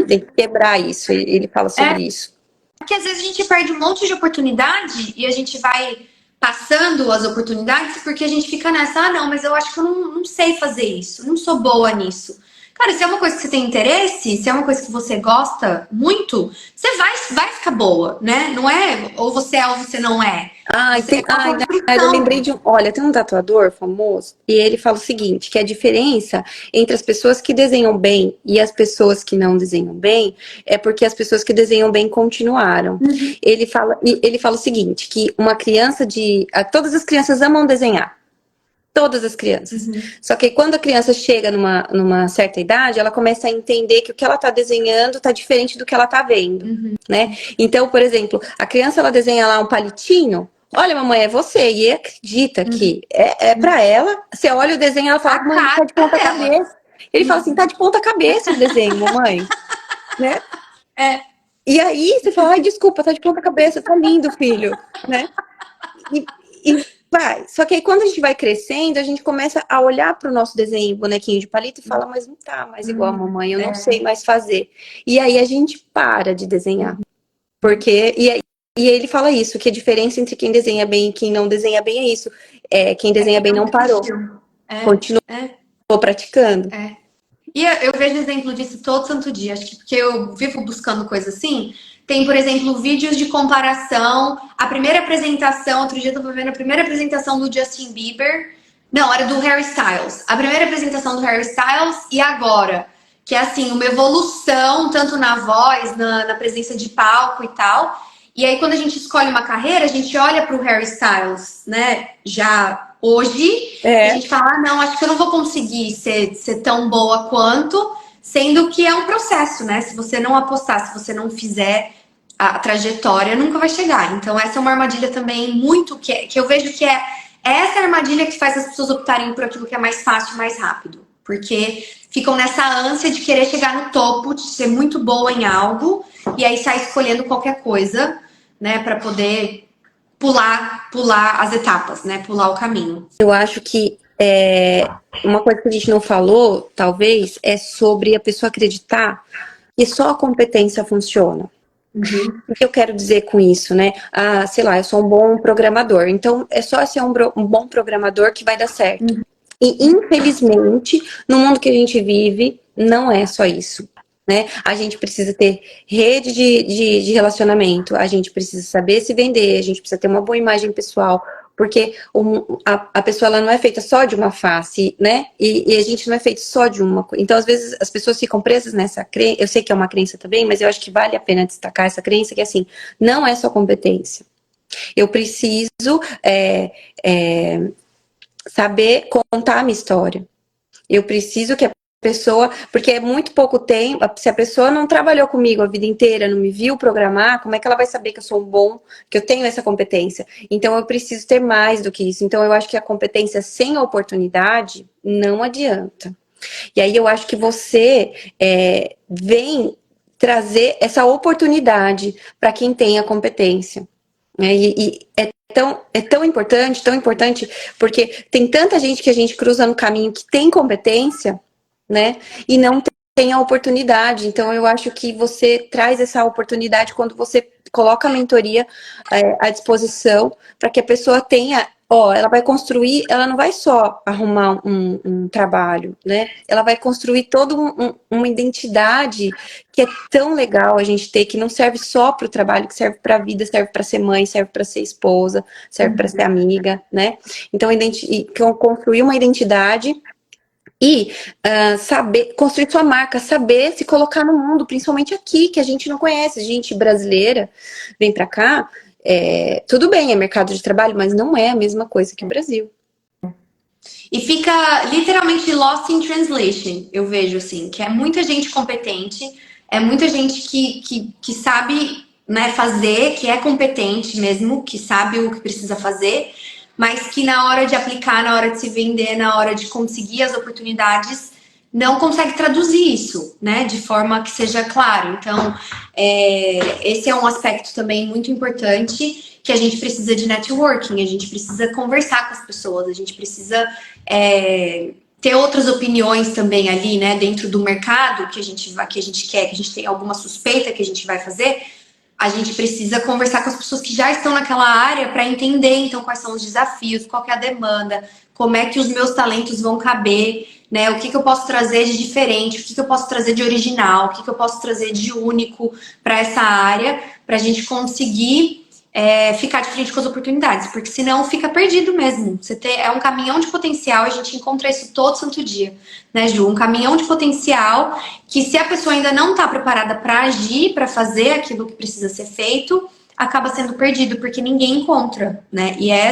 Tem que quebrar isso. Ele fala sobre isso. Porque às vezes a gente perde um monte de oportunidade e a gente vai passando as oportunidades porque a gente fica nessa, ah, não, mas eu acho que eu não sei fazer isso, não sou boa nisso. Cara, se é uma coisa que você tem interesse, se é uma coisa que você gosta muito, você vai ficar boa, né? Não é ou você é ou você não é. Você é uma Eu construção. lembrei de um. Olha, tem um tatuador famoso e ele fala o seguinte: que a diferença entre as pessoas que desenham bem e as pessoas que não desenham bem é porque as pessoas que desenham bem continuaram. Ele fala o seguinte: que uma criança de. Todas as crianças amam desenhar. Todas as crianças. Só que quando a criança chega numa certa idade, ela começa a entender que o que ela está desenhando está diferente do que ela está vendo, né? Então, por exemplo, a criança ela desenha lá um palitinho. Olha, mamãe, é você. E acredita que é para ela. Você olha o desenho, ela fala, mãe, tá de ponta cabeça. Ele fala assim, tá de ponta cabeça o desenho, mamãe, né? E aí você fala, ai, desculpa, tá de ponta cabeça, tá lindo, filho, né? E vai. Só que aí quando a gente vai crescendo, a gente começa a olhar para o nosso desenho, bonequinho de palito, e fala, mas não tá mais igual a mamãe, eu não sei mais fazer. E aí a gente para de desenhar. Porque. E ele fala isso, que a diferença entre quem desenha bem e quem não desenha bem é isso. Quem desenha bem não parou. Continuou praticando. E eu vejo exemplo disso todo santo dia. Acho que porque eu vivo buscando coisa assim. Tem, por exemplo, vídeos de comparação. A primeira apresentação, outro dia eu tava vendo a primeira apresentação do Justin Bieber. Não, era do Harry Styles. A primeira apresentação do Harry Styles e agora. Que é assim, uma evolução, tanto na voz, na presença de palco e tal. E aí, quando a gente escolhe uma carreira, a gente olha pro Harry Styles, né? Já hoje, a gente fala, ah, não, acho que eu não vou conseguir ser tão boa quanto, sendo que é um processo, né? Se você não apostar, se você não fizer a trajetória, nunca vai chegar. Então, essa é uma armadilha também muito que eu vejo que é essa armadilha que faz as pessoas optarem por aquilo que é mais fácil e mais rápido. Porque ficam nessa ânsia de querer chegar no topo, de ser muito boa em algo, e aí sai escolhendo qualquer coisa, né, para poder pular as etapas, né, pular o caminho. Eu acho que uma coisa que a gente não falou, talvez, é sobre a pessoa acreditar que só a competência funciona. O que eu quero dizer com isso, né? Ah, sei lá, eu sou um bom programador, então é só ser um bom programador que vai dar certo. E, infelizmente, no mundo que a gente vive, não é só isso. Né? A gente precisa ter rede de relacionamento, a gente precisa saber se vender, a gente precisa ter uma boa imagem pessoal, porque a pessoa ela não é feita só de uma face, né? E a gente não é feito só de uma coisa. Então, às vezes, as pessoas ficam presas nessa crença. Eu sei que é uma crença também, mas eu acho que vale a pena destacar essa crença, que assim, não é só competência. Eu preciso saber contar a minha história. Eu preciso que a pessoa, porque é muito pouco tempo, se a pessoa não trabalhou comigo a vida inteira, não me viu programar, como é que ela vai saber que eu sou um bom, que eu tenho essa competência? Então eu preciso ter mais do que isso. Então eu acho que a competência sem a oportunidade não adianta. E aí eu acho que você vem trazer essa oportunidade para quem tem a competência. E é tão importante, porque tem tanta gente que a gente cruza no caminho que tem competência, né? E não tem a oportunidade. Então, eu acho que você traz essa oportunidade quando você coloca a mentoria à disposição para que a pessoa tenha. Ela vai construir, ela não vai só arrumar um trabalho, né? Ela vai construir toda uma identidade que é tão legal a gente ter, que não serve só para o trabalho, que serve para a vida, serve para ser mãe, serve para ser esposa, serve para ser amiga, né? Então, construir uma identidade e saber construir sua marca, saber se colocar no mundo, principalmente aqui, que a gente não conhece, gente brasileira vem para cá, tudo bem, é mercado de trabalho, mas não é a mesma coisa que o Brasil. E fica literalmente lost in translation, eu vejo assim, que é muita gente competente, é muita gente que sabe, né, fazer, que é competente mesmo, que sabe o que precisa fazer, mas que na hora de aplicar, na hora de se vender, na hora de conseguir as oportunidades, não consegue traduzir isso, né, de forma que seja claro. Então, esse é um aspecto também muito importante, que a gente precisa de networking, a gente precisa conversar com as pessoas, a gente precisa ter outras opiniões também ali, né, dentro do mercado que a gente quer, que a gente tem alguma suspeita que a gente vai fazer. A gente precisa conversar com as pessoas que já estão naquela área para entender, então, quais são os desafios, qual que é a demanda, como é que os meus talentos vão caber, né? O que eu posso trazer de diferente, o que eu posso trazer de original, o que eu posso trazer de único para essa área, para a gente conseguir ficar de frente com as oportunidades, porque senão fica perdido mesmo. É um caminhão de potencial, a gente encontra isso todo santo dia, né, Ju? Um caminhão de potencial que, se a pessoa ainda não está preparada para agir, para fazer aquilo que precisa ser feito, acaba sendo perdido, porque ninguém encontra, né? E é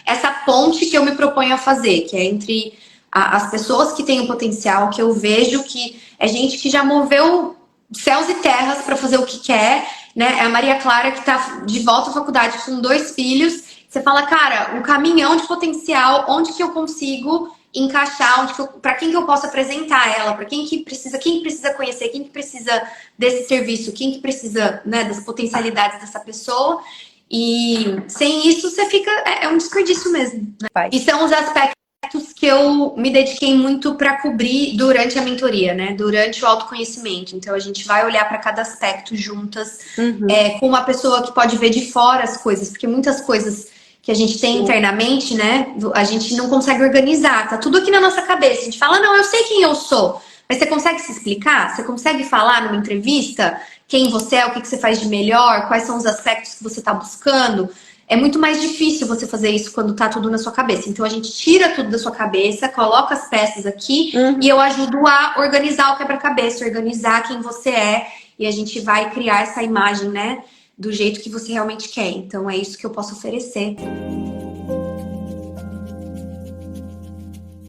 essa ponte que eu me proponho a fazer, que é entre as pessoas que têm o potencial, que eu vejo que é gente que já moveu céus e terras para fazer o que quer, né? É a Maria Clara que tá de volta à faculdade com 2 filhos. Você fala, cara, um caminhão de potencial, onde que eu consigo encaixar, para quem que eu posso apresentar ela, para quem que precisa conhecer, quem que precisa desse serviço, quem que precisa, né, das potencialidades dessa pessoa. E sem isso você fica, é um desperdício mesmo, né? E são os aspectos que eu me dediquei muito para cobrir durante a mentoria, né? Durante o autoconhecimento. Então a gente vai olhar para cada aspecto juntas, com uma pessoa que pode ver de fora as coisas, porque muitas coisas que a gente tem internamente, né? A gente não consegue organizar, tá tudo aqui na nossa cabeça. A gente fala, não, eu sei quem eu sou, mas você consegue se explicar? Você consegue falar numa entrevista quem você é, o que você faz de melhor, quais são os aspectos que você está buscando? É muito mais difícil você fazer isso quando tá tudo na sua cabeça. Então a gente tira tudo da sua cabeça, coloca as peças aqui e eu ajudo a organizar o quebra-cabeça, organizar quem você é, e a gente vai criar essa imagem, né, do jeito que você realmente quer. Então é isso que eu posso oferecer.